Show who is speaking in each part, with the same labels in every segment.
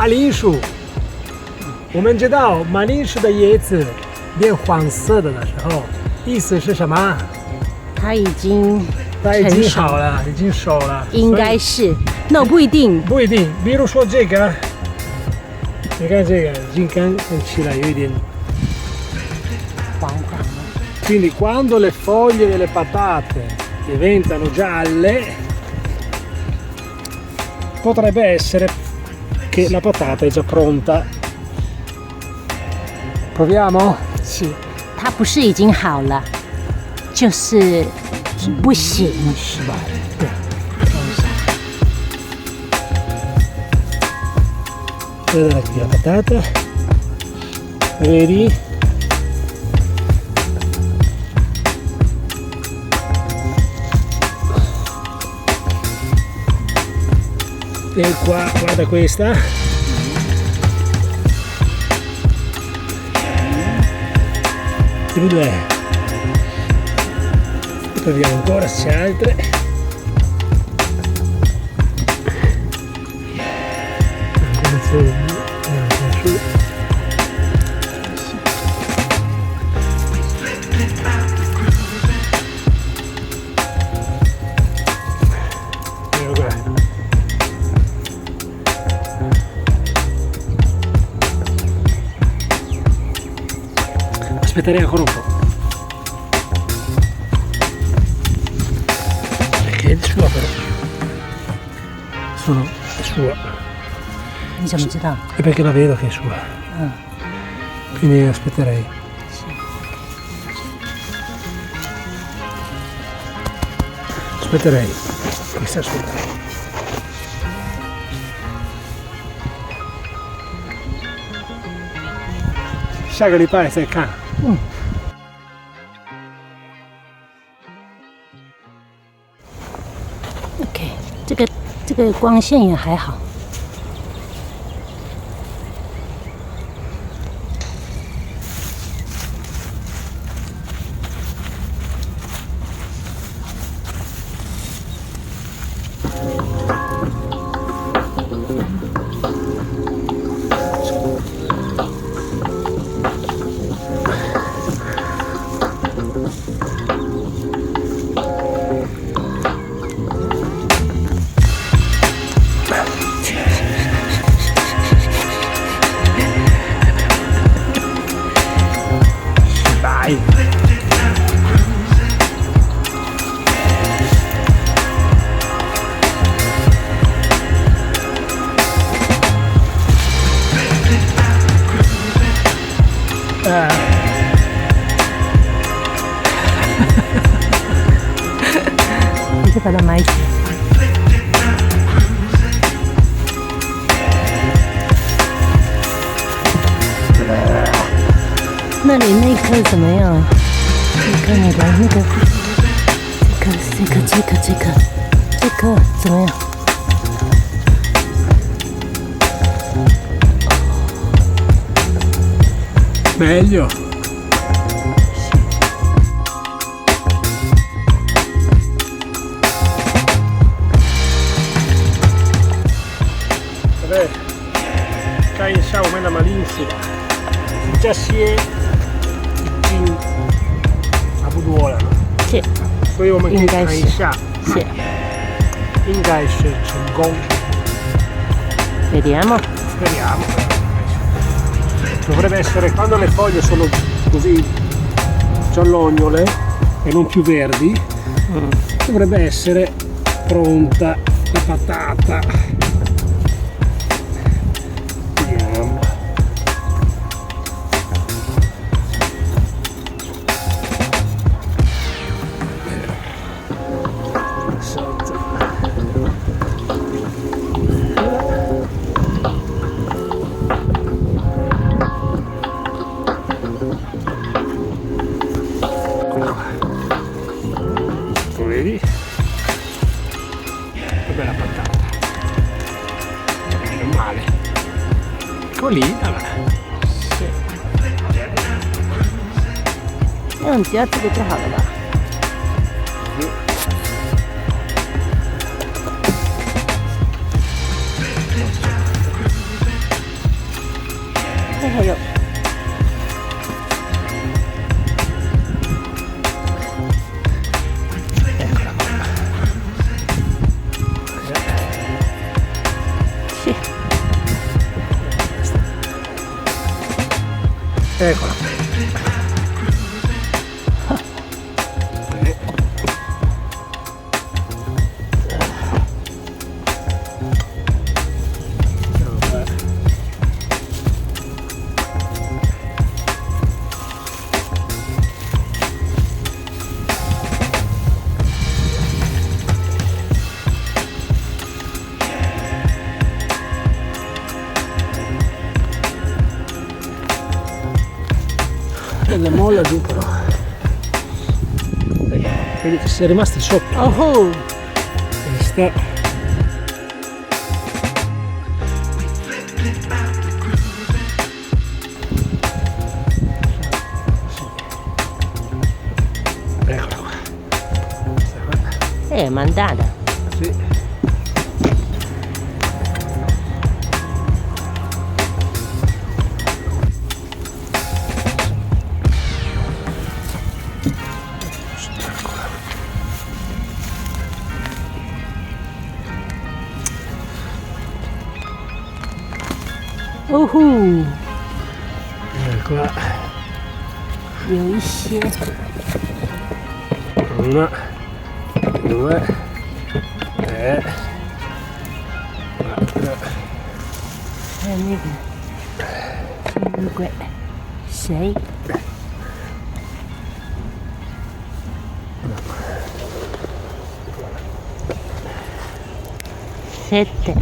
Speaker 1: 马铃薯。我们知道马铃薯的叶子变黄色的时候，意思是什么？
Speaker 2: 它已经
Speaker 1: 好了，已经熟了。
Speaker 2: 应该是，那不一定。
Speaker 1: 不一定。比如说这个，你看这个已经看起来有一点
Speaker 2: 黄黄的。
Speaker 1: Quindi quando le foglie delle patate diventano gialle, potrebbe essere che la patata è già pronta. Proviamo?
Speaker 2: 是，它不是已经好了，就是不行。
Speaker 1: 是吧？对。Vedete qui la patata. Vedi? E qua, guarda questa. E due. Proviamo ancora se c'è altre. Aspetterei ancora un po'. Perché è sua però. Sono sua.
Speaker 2: 你怎么知道？
Speaker 1: È perché la vedo che è sua. Quindi aspetterei. Aspetterei. Questa aspetterei. Sa che li pare sei cane.
Speaker 2: OK， 这个光线也还好。你就把它埋起来。那里那颗怎么样？你看你的那个，这颗怎么样？
Speaker 1: Meglio. Vabbè, kain siya umena malinsila. Già si è in abuduola.
Speaker 2: Sì.
Speaker 1: Poi io mi kain siya.
Speaker 2: Sì.
Speaker 1: Ingaisce Chongong.
Speaker 2: Vediamo.
Speaker 1: Speriamo. Dovrebbe essere quando le foglie sono così giallognole e non più verdi, dovrebbe essere pronta la patata. Vediamo. Sotto. Vedi? Che bella patata. Non male. Piccolina, ma. Sì.
Speaker 2: 那你只要这个就好了吧？
Speaker 1: Eccola. Delle molla giù però. Vedi che sei rimasti sopra.
Speaker 2: Oh,
Speaker 1: Questa. Eccola qua. Questa qua.
Speaker 2: mandata.
Speaker 1: Sì. Eccola.
Speaker 2: 有一些
Speaker 1: Una, due, tre, quattro.
Speaker 2: 还有那个乌龟，谁？ Sette.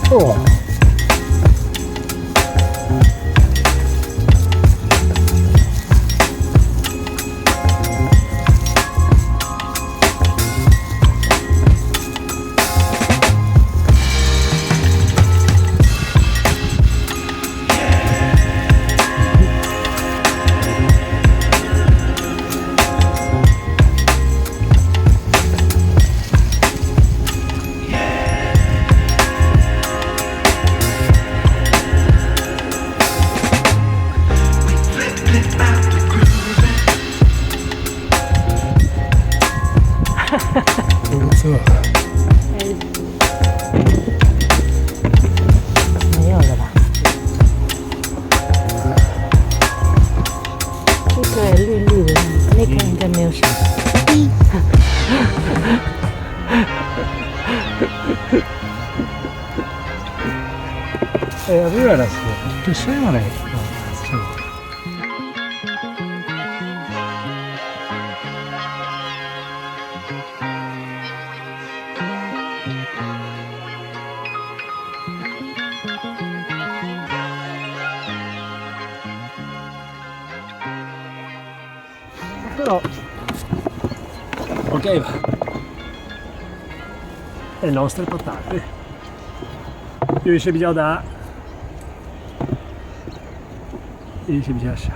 Speaker 1: Oh. Non so.
Speaker 2: 没有了吧？这个绿绿的，那个应该没有什么。
Speaker 1: Arriva adesso. Che sei non è? No, sì. Però ok va. Le nostre patate. Io vi 比较大，一些比较小。